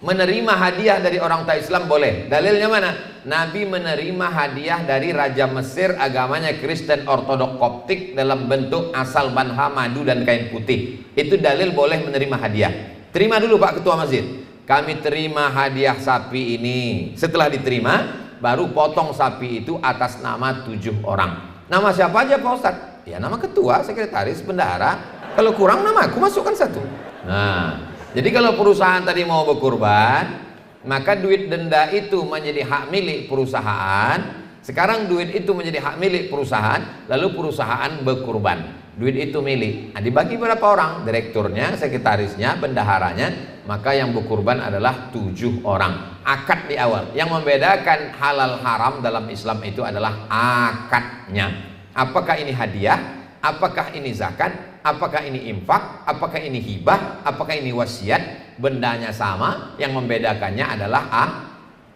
Menerima hadiah dari orang tak Islam boleh. Dalilnya mana? Nabi menerima hadiah dari Raja Mesir, agamanya Kristen Ortodok Koptik, dalam bentuk asal banha, madu dan kain putih. Itu dalil boleh menerima hadiah. Terima dulu Pak Ketua Masjid, kami terima hadiah sapi ini. Setelah diterima, baru potong sapi itu atas nama 7 orang. Nama siapa aja Pak Ustadz? Ya nama ketua, sekretaris, bendahara. Kalau kurang nama aku masukkan 1. Nah, jadi kalau perusahaan tadi mau berkurban, maka duit denda itu menjadi hak milik perusahaan. Sekarang duit itu menjadi hak milik perusahaan, lalu perusahaan berkurban. Duit itu milik. Nah, dibagi berapa orang? Direkturnya, sekretarisnya, bendaharanya. Maka yang berkurban adalah 7 orang. Akad di awal. Yang membedakan halal haram dalam Islam itu adalah akadnya. Apakah ini hadiah? Apakah ini zakat? Apakah ini infak? Apakah ini hibah? Apakah ini wasiat? Bendanya sama, yang membedakannya adalah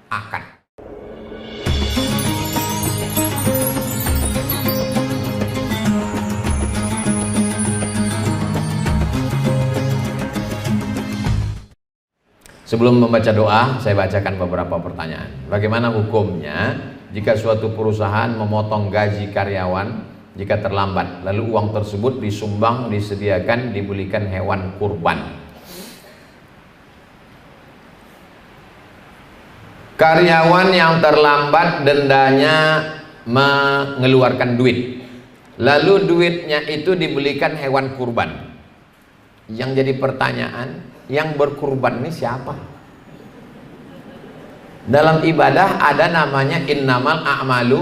akad. Sebelum membaca doa, saya bacakan beberapa pertanyaan. Bagaimana hukumnya jika suatu perusahaan memotong gaji karyawan jika terlambat, lalu uang tersebut disumbang, disediakan, dibelikan hewan kurban? Karyawan yang terlambat dendanya mengeluarkan duit, lalu duitnya itu dibelikan hewan kurban. Yang jadi pertanyaan, yang berkurban ini siapa? Dalam ibadah ada namanya innamal a'malu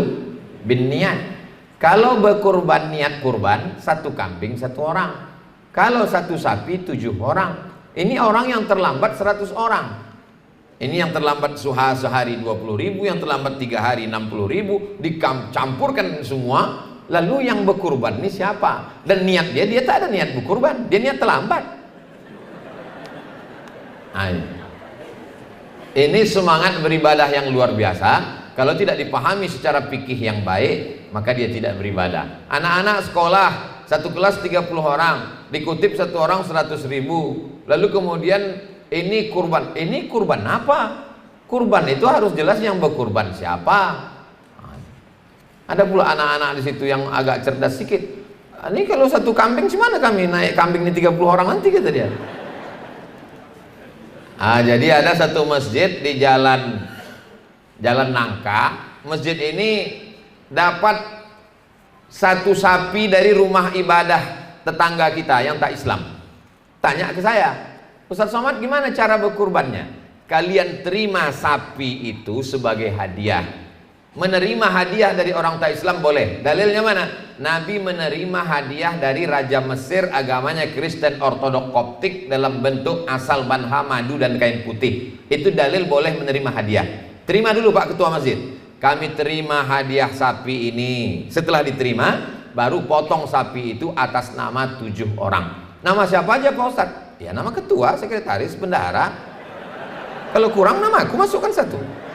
binniyat. Kalau berkurban niat kurban, 1 kambing 1 orang. Kalau 1 sapi 7 orang. Ini orang yang terlambat 100 orang. Ini yang terlambat sehari 20.000, yang terlambat 3 hari 60.000, dicampurkan semua. Lalu yang berkurban ini siapa? Dan niat dia tak ada niat berkurban, dia niat terlambat. Ayo. Ini semangat beribadah yang luar biasa. Kalau tidak dipahami secara fikih yang baik, maka dia tidak beribadah. Anak-anak sekolah, 1 kelas 30 orang, dikutip 1 orang 100.000. Lalu kemudian ini kurban. Ini kurban apa? Kurban itu harus jelas yang berkurban siapa. Ada pula anak-anak di situ yang agak cerdas sedikit. Ini kalau 1 kambing, gimana kami naik kambing ini 30 orang nanti, kata dia. Jadi ada 1 masjid di Jalan Nangka. Masjid ini dapat 1 sapi dari rumah ibadah tetangga kita yang tak Islam. Tanya ke saya, Ustaz Somad, gimana cara berkurbannya? Kalian terima sapi itu sebagai hadiah. Menerima hadiah dari orang tak Islam boleh. Dalilnya mana? Nabi menerima hadiah dari Raja Mesir, agamanya Kristen Ortodok Koptik, dalam bentuk asal banha, madu dan kain putih. Itu dalil boleh menerima hadiah. Terima dulu Pak Ketua Masjid, kami terima hadiah sapi ini. Setelah diterima, baru potong sapi itu atas nama 7 orang. Nama siapa aja Pak Ustadz? Ya nama ketua, sekretaris, bendahara. Kalau kurang nama aku masukkan 1.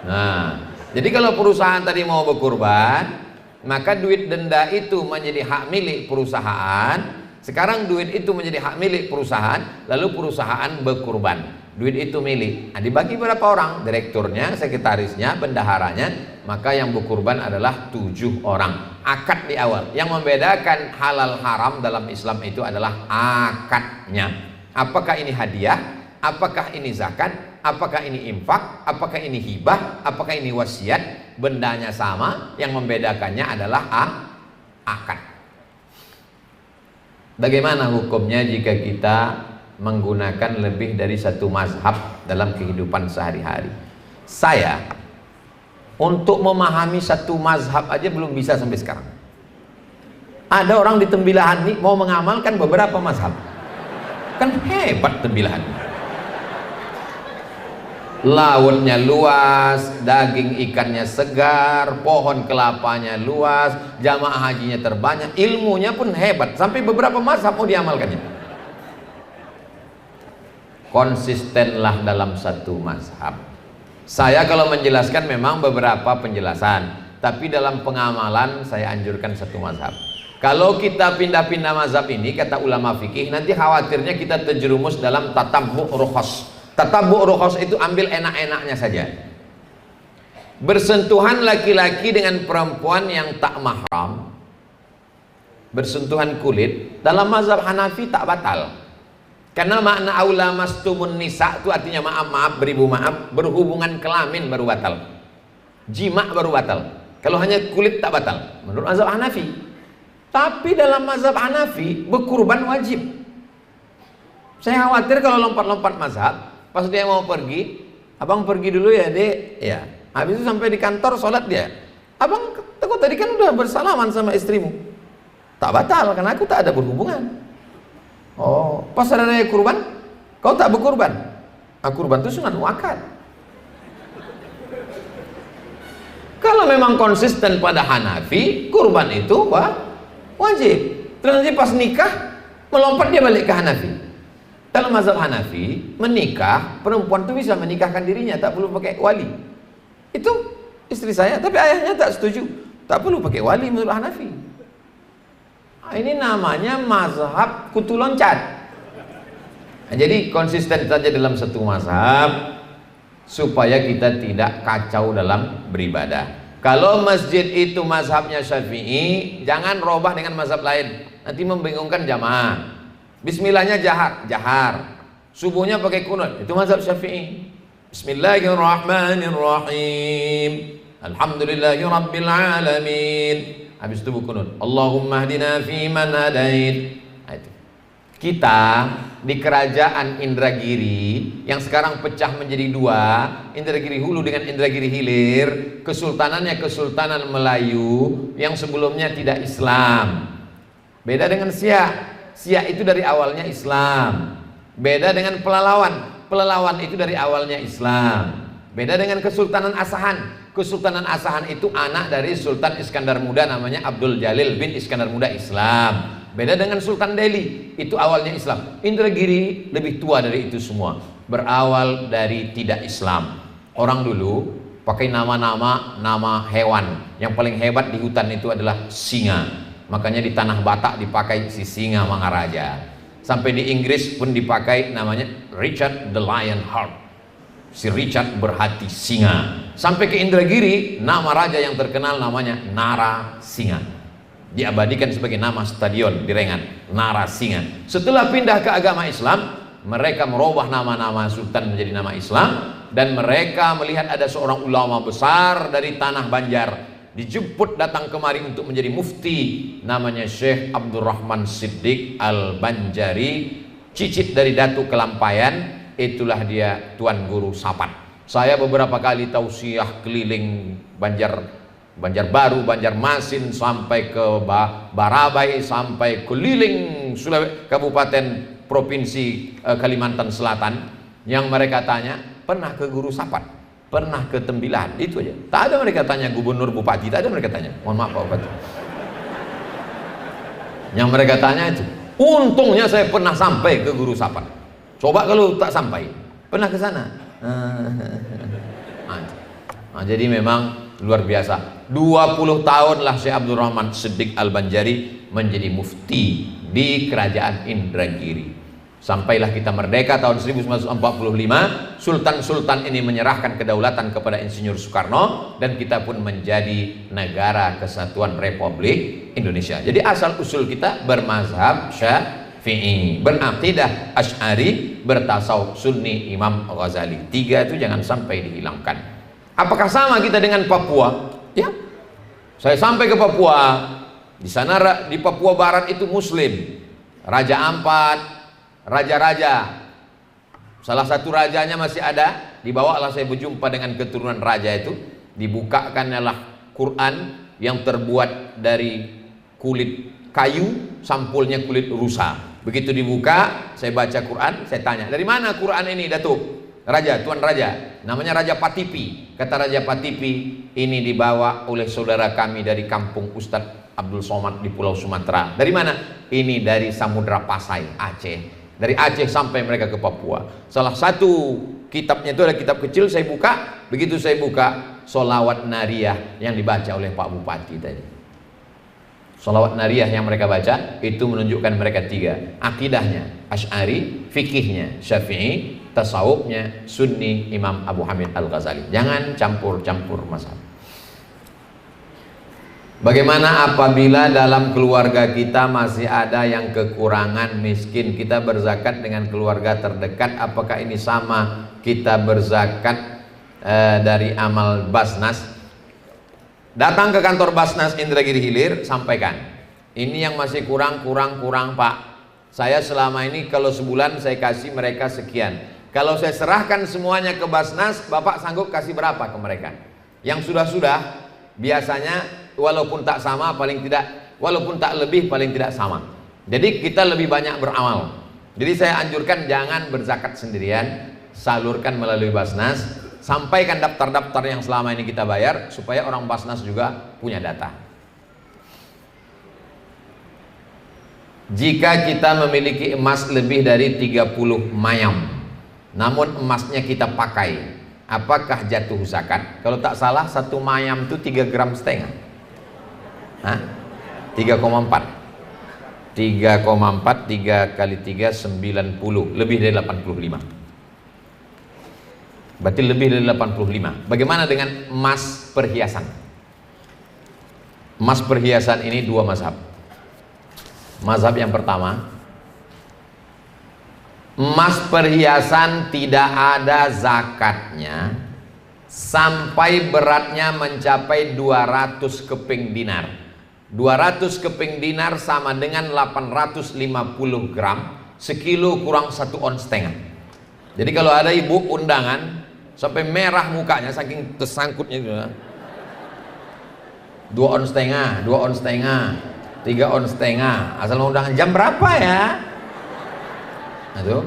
Nah, jadi kalau perusahaan tadi mau berkurban, maka duit denda itu menjadi hak milik perusahaan. Sekarang duit itu menjadi hak milik perusahaan, lalu perusahaan berkurban. Duit itu milik. Nah, dibagi berapa orang? Direkturnya, sekretarisnya, bendaharanya. Maka yang berkurban adalah 7 orang. Akad di awal. Yang membedakan halal haram dalam Islam itu adalah akadnya. Apakah ini hadiah? Apakah ini zakat? Apakah ini infak? Apakah ini hibah? Apakah ini wasiat? Bendanya sama. Yang membedakannya adalah akad. Bagaimana hukumnya jika kita menggunakan lebih dari 1 mazhab dalam kehidupan sehari-hari? Saya untuk memahami 1 mazhab aja belum bisa sampai sekarang. Ada orang di Tembilahan nih mau mengamalkan beberapa mazhab. Kan hebat Tembilahan. Lautnya luas, daging ikannya segar, pohon kelapanya luas, jamaah hajinya terbanyak, ilmunya pun hebat, sampai beberapa mazhab mau diamalkannya. Konsistenlah dalam 1 mazhab. Saya kalau menjelaskan memang beberapa penjelasan, tapi dalam pengamalan saya anjurkan 1 mazhab. Kalau kita pindah-pindah mazhab ini, kata ulama fikih, nanti khawatirnya kita terjerumus dalam tatabbu' rukhas, Tatabbu' rukhas itu ambil enak-enaknya saja. Bersentuhan laki-laki dengan perempuan yang tak mahram, bersentuhan kulit, dalam mazhab Hanafi tak batal. Karena makna aula mastumun nisa itu artinya maaf, beribu maaf, berhubungan kelamin baru batal. Jima baru batal. Kalau hanya kulit tak batal menurut mazhab Hanafi. Tapi dalam mazhab Hanafi berkurban wajib. Saya khawatir kalau lompat-lompat mazhab, pas dia mau pergi, abang pergi dulu ya dek, ya. Habis itu sampai di kantor sholat dia, abang takut tadi kan udah bersalaman sama istrimu, tak batal karena aku tak ada berhubungan. Oh, pas ada raya kurban, kau tak berkurban? Kurban itu sunat muakkad. Kalau memang konsisten pada Hanafi, kurban itu wajib. Terus nanti pas nikah melompat dia balik ke Hanafi. Dalam mazhab Hanafi, menikah perempuan itu bisa menikahkan dirinya, tak perlu pakai wali. Itu istri saya, tapi ayahnya tak setuju, tak perlu pakai wali menurut Hanafi. Ini namanya mazhab kutu loncat. Jadi konsisten saja dalam satu mazhab supaya kita tidak kacau dalam beribadah. Kalau masjid itu mazhabnya Syafi'i, jangan robah dengan mazhab lain, nanti membingungkan jamaah. Bismillahnya jahar, subuhnya pakai kunut, itu mazhab Syafi'i. Bismillahirrahmanirrahim, alhamdulillahi rabbil alamin. Habis itu kunut, Allahumma hdina fiman hadait. Kita di kerajaan Indragiri yang sekarang pecah menjadi dua, Indragiri Hulu dengan Indragiri Hilir, kesultanannya Kesultanan Melayu yang sebelumnya tidak Islam. Beda dengan Siak itu dari awalnya Islam. Beda dengan Pelalawan itu dari awalnya Islam. Beda dengan Kesultanan Asahan. Kesultanan Asahan itu anak dari Sultan Iskandar Muda, namanya Abdul Jalil bin Iskandar Muda, Islam. Beda dengan Sultan Delhi, itu awalnya Islam. Indragiri lebih tua dari itu semua, berawal dari tidak Islam. Orang dulu pakai nama hewan. Yang paling hebat di hutan itu adalah singa. Makanya di tanah Batak dipakai si singa Mangaraja. Sampai di Inggris pun dipakai namanya Richard the Lionheart, si Richard berhati singa. Sampai ke Indragiri, nama raja yang terkenal namanya Narasinga, diabadikan sebagai nama stadion di Rengan, Narasinga. Setelah pindah ke agama Islam, mereka merubah nama-nama sultan menjadi nama Islam, dan mereka melihat ada seorang ulama besar dari tanah Banjar dijemput datang kemari untuk menjadi mufti, namanya Syekh Abdurrahman Siddiq Al-Banjari, cicit dari Datuk Kelampayan. Itulah dia Tuan Guru Sapat. Saya beberapa kali tausiah keliling Banjarbaru, Banjarmasin, sampai ke Barabai, sampai keliling Kabupaten Provinsi Kalimantan Selatan. Yang mereka tanya, pernah ke Guru Sapat? Pernah ke Tembilan? Itu aja. Tak ada mereka tanya gubernur, bupati, tak ada mereka tanya. Mohon maaf Pak Bupati. Yang mereka tanya itu, untungnya saya pernah sampai ke Guru Sapat. Coba kalau tak sampai, pernah ke sana. Jadi memang luar biasa. 20 tahun lah Syekh Abdurrahman Siddiq Al-Banjari menjadi mufti di kerajaan Indragiri. Sampailah kita merdeka tahun 1945, sultan-sultan ini menyerahkan kedaulatan kepada Insinyur Soekarno, dan kita pun menjadi negara kesatuan Republik Indonesia. Jadi asal usul kita bermazhab Syafi'i, beraqidah Asy'ari, bertasawuf Sunni Imam Ghazali. Tiga itu jangan sampai dihilangkan. Apakah sama kita dengan Papua? Ya, saya sampai ke Papua. Di sana di Papua Barat itu Muslim, Raja Ampat, raja-raja. Salah satu rajanya masih ada. Dibawalah saya berjumpa dengan keturunan raja itu. Dibukakanlah Quran yang terbuat dari kulit kayu, sampulnya kulit rusa. Begitu dibuka, saya baca Quran, saya tanya, dari mana Quran ini Datuk? Raja, Tuan Raja, namanya Raja Patipi. Kata Raja Patipi, ini dibawa oleh saudara kami dari kampung Ustadz Abdul Somad di Pulau Sumatera. Dari mana? Ini dari Samudra Pasai, Aceh. Dari Aceh sampai mereka ke Papua. Salah satu kitabnya itu ada kitab kecil, saya buka. Begitu saya buka, Sholawat Nariyah yang dibaca oleh Pak Bupati tadi. Sholawat Nariyah yang mereka baca itu menunjukkan mereka tiga: akidahnya Asy'ari, fikihnya Syafi'i, tasawufnya Sunni Imam Abu Hamid Al-Ghazali. Jangan campur-campur mazhab. Bagaimana apabila dalam keluarga kita masih ada yang kekurangan, miskin, kita berzakat dengan keluarga terdekat, apakah ini sama kita berzakat dari amal Basnas? Datang ke kantor Basnas Indragiri Hilir, sampaikan, ini yang masih kurang Pak. Saya selama ini kalau sebulan saya kasih mereka sekian. Kalau saya serahkan semuanya ke Basnas, Bapak sanggup kasih berapa ke mereka? Yang sudah-sudah biasanya walaupun tak sama, paling tidak, walaupun tak lebih, paling tidak sama. Jadi kita lebih banyak beramal. Jadi saya anjurkan jangan berzakat sendirian, salurkan melalui Basnas, sampaikan daftar-daftar yang selama ini kita bayar, supaya orang Basnas juga punya data. Jika kita memiliki emas lebih dari 30 mayam, namun emasnya kita pakai, apakah jatuh zakat? Kalau tak salah, 1 mayam itu 3,5 gram. 3,4 3 kali 3 90, lebih dari 85. Berarti lebih dari 85. Bagaimana dengan emas perhiasan? Emas perhiasan ini dua mazhab. Mazhab yang pertama, emas perhiasan tidak ada zakatnya sampai beratnya mencapai 200 keping dinar. 200 keping dinar sama dengan 850 gram, sekilo kurang 1,5 ons. Jadi kalau ada ibu undangan sampai merah mukanya saking tersangkutnya gitu, 2,5 ons, 2,5 ons, 3,5 ons, asal undangan jam berapa ya? Aduh.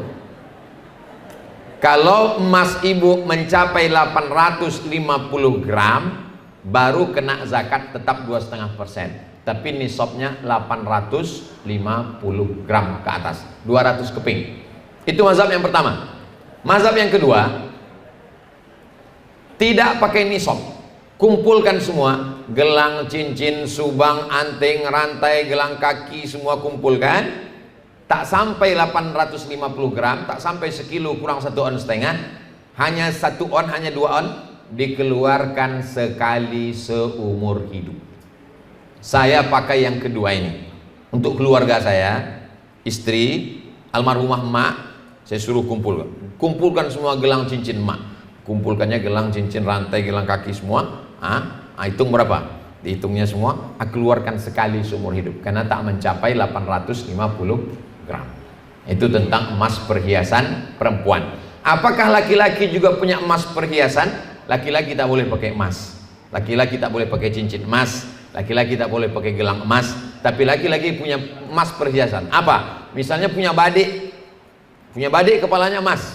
Kalau emas ibu mencapai 850 gram, baru kena zakat tetap 2,5%. Tapi nisabnya 850 gram ke atas, 200 keping. Itu mazhab yang pertama. Mazhab yang kedua, tidak pakai nisab, kumpulkan semua, gelang, cincin, subang, anting, rantai, gelang kaki, semua kumpulkan, tak sampai 850 gram, tak sampai sekilo kurang 1,5 ons, hanya 1 ons, hanya 2 ons, dikeluarkan sekali seumur hidup. Saya pakai yang kedua ini untuk keluarga saya, istri, almarhumah emak, saya suruh kumpulkan semua gelang cincin emak, kumpulkannya gelang cincin, rantai, gelang kaki semua, hitung berapa? Dihitungnya semua, keluarkan sekali seumur hidup, karena tak mencapai 850 gram. Itu tentang emas perhiasan perempuan. Apakah laki-laki juga punya emas perhiasan? Laki-laki tak boleh pakai emas, laki-laki tak boleh pakai cincin emas, laki-laki tak boleh pakai gelang emas, tapi laki-laki punya emas perhiasan. Apa? Misalnya punya badik kepalanya emas,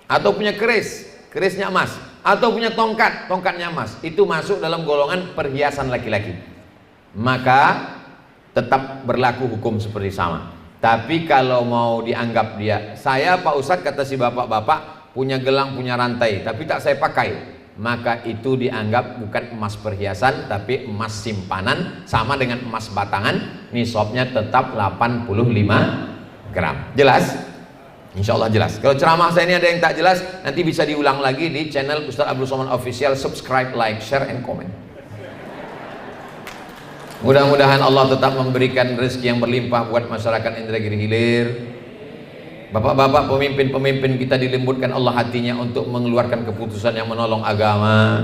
atau punya kerisnya emas, atau punya tongkatnya emas. Itu masuk dalam golongan perhiasan laki-laki. Maka tetap berlaku hukum seperti sama. Tapi kalau mau dianggap dia, saya Pak Ustadz, kata si bapak-bapak, punya gelang, punya rantai, tapi tak saya pakai, maka itu dianggap bukan emas perhiasan, tapi emas simpanan, sama dengan emas batangan, nisabnya tetap 85 gram. Jelas? Insya Allah jelas. Kalau ceramah saya ini ada yang tak jelas, nanti bisa diulang lagi di channel Ustadz Abdul Somad Official. Subscribe, like, share, and comment. Mudah-mudahan Allah tetap memberikan rezeki yang berlimpah buat masyarakat Indragiri Hilir. Bapak-bapak pemimpin-pemimpin kita dilembutkan Allah hatinya untuk mengeluarkan keputusan yang menolong agama,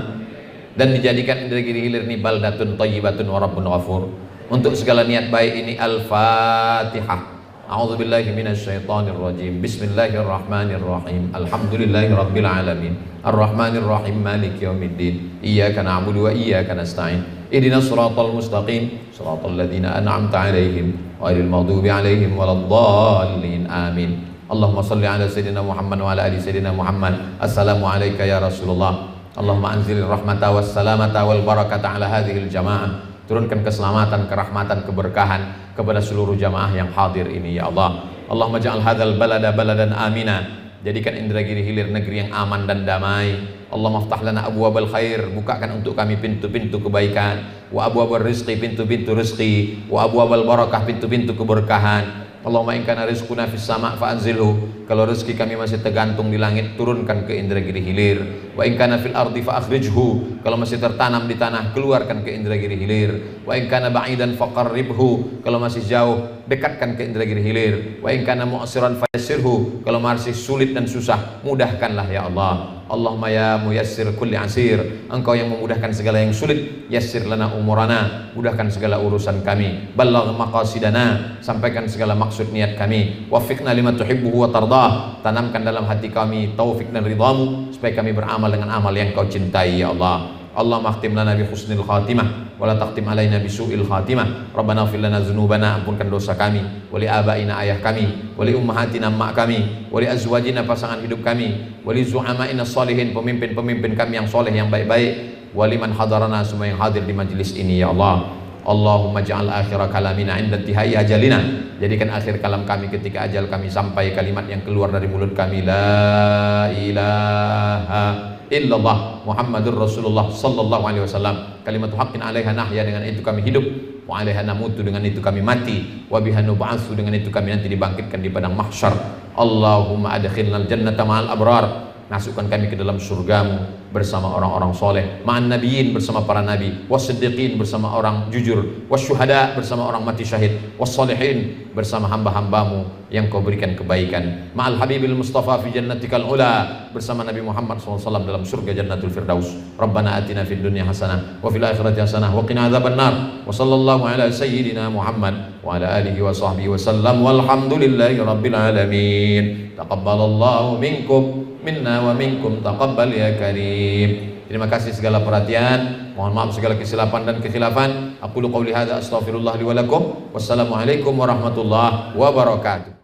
dan dijadikan Indragiri Hilir ini baldatun thayyibatun wa rabbun ghafur. Untuk segala niat baik ini, Al-Fatihah. A'udzubillahi minasyaitonir rajim. Bismillahirrahmanirrahim. Alhamdulillahirabbil alamin. Arrahmanirrahim. Maliki yaumiddin. Iyyaka na'budu wa iyyaka nasta'in. Ihdinas siratal mustaqim. Shiratal ladzina an'amta 'alaihim ghairil maghdubi 'alaihim waladdallin. Amin. Allahumma shalli ala sayyidina Muhammad wa ala ali sayyidina Muhammad. Assalamu alayka ya Rasulullah. Allahumma anzilir rahmata was salamata wal barakata ala hadhil jamaah. Turunkan keselamatan, kerahmatan, keberkahan kepada seluruh jamaah yang hadir ini ya Allah. Allahumma ja'al hadzal balada baladan amina. Jadikan Indragiri Hilir negeri yang aman dan damai. Allahumma aftah lana abwabal khair. Bukakan untuk kami pintu-pintu kebaikan. Wa abwabal rizqi, pintu-pintu rezeki. Wa abwabal barakah, pintu-pintu keberkahan. Allahumma in kana rizquna fis sama' fa anzilhu. Kalau rezeki kami masih tergantung di langit, turunkan ke Indragiri Hilir. Wa in kana fil ardi fa akhrijhu. Kalau masih tertanam di tanah, keluarkan ke Indragiri Hilir. Wa in kana ba'idan faqarribhu. Kalau masih jauh, dekatkan ke Indragiri Hilir. Wa in kana mu'siran fayassirhu. Kalau masih sulit dan susah, mudahkanlah ya Allah. Allahumma ya muyassir kulli asir. Engkau yang memudahkan segala yang sulit. Yassir lana umurana. Mudahkan segala urusan kami. Ballagh maqasidana. Sampaikan segala maksud niat kami. Wafiqna lima tuhibbuhu wa tardah. Tanamkan dalam hati kami taufik dan ridhamu, supaya kami beramal dengan amal yang kau cintai ya Allah. Allahumma akhtim lana bi husnil khatimah wa la taqtim alaina bi su'il khatimah. Rabbana ighfir lana dzunubana, ampunkan dosa kami, wa li abaina ayah kami, wa li ummahatina mak kami, wa li azwajina pasangan hidup kami, wa li zu'amaina sholihin, pemimpin-pemimpin kami yang soleh yang baik-baik, wa liman hadarana, semua yang hadir di majelis ini ya Allah. Allahumma ja'al akhira kalamina 'inda intihai ajalina. Jadikan akhir kalam kami ketika ajal kami sampai, kalimat yang keluar dari mulut kami la ilaha illallah Muhammadur Rasulullah sallallahu alaihi wasallam. Kalimat haqqin 'alaiha nahya, dengan itu kami hidup, wa 'alaiha namutu, dengan itu kami mati, wa biha nub'atsu, dengan itu kami nanti dibangkitkan di padang mahsyar. Allahumma adkhilnal jannata ma'al abrar. Masukkan kami ke dalam surgamu bersama orang-orang soleh, ma'an nabiyyin, bersama para nabi, wassiddiqin, bersama orang jujur, wasyuhada, bersama orang mati syahid, wassalihin, bersama hamba-hambamu yang kau berikan kebaikan, ma'al habibil mustafa fi jannatikal ula, bersama Nabi Muhammad SAW dalam surga jannatul firdaus. Rabbana atina fid dunya hasanah wa fil akhirati hasanah wa qina adzabannar. Wa sallallahu ala sayyidina Muhammad wa ala alihi wa sahbihi wa sallam, walhamdulillahi rabbil alamin. Taqabbalallahu minkum minna wa minkum taqabbal ya karim. Terima kasih segala perhatian, mohon maaf segala kesilapan dan kekhilafan. Aqulu qouli hadza astaghfirullah li wa lakum. Wassalamualaikum warahmatullahi wabarakatuh.